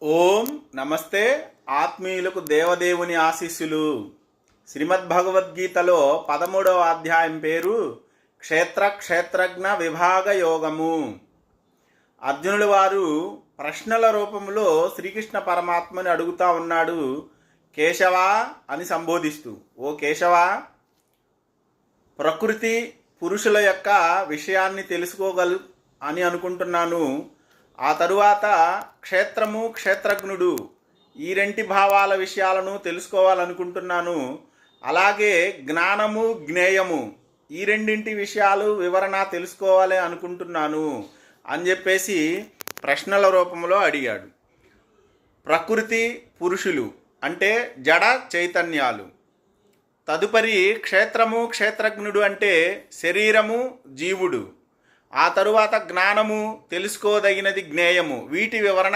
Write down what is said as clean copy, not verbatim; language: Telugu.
ఓం నమస్తే. ఆత్మీయులకు దేవదేవుని ఆశీస్సులు. శ్రీమద్భగవద్గీతలో 13వ అధ్యాయం పేరు క్షేత్రజ్ఞ విభాగ యోగము. అర్జునుల వారు ప్రశ్నల రూపంలో శ్రీకృష్ణ పరమాత్మని అడుగుతా ఉన్నాడు. కేశవా అని సంబోధిస్తూ, ఓ కేశవా, ప్రకృతి పురుషుల యొక్క విషయాన్ని తెలుసుకోగలు అని అనుకుంటున్నాను. ఆ తరువాత క్షేత్రము క్షేత్రజ్ఞుడు ఈ రెంటి భావాల విషయాలను తెలుసుకోవాలనుకుంటున్నాను. అలాగే జ్ఞానము జ్ఞేయము ఈ రెండింటి విషయాలు వివరణ తెలుసుకోవాలి అనుకుంటున్నాను అని చెప్పేసి ప్రశ్నల రూపంలో అడిగాడు. ప్రకృతి పురుషులు అంటే జడ చైతన్యాలు. తదుపరి క్షేత్రము క్షేత్రజ్ఞుడు అంటే శరీరము జీవుడు. ఆ తరువాత జ్ఞానము తెలుసుకోదగినది జ్ఞేయము. వీటి వివరణ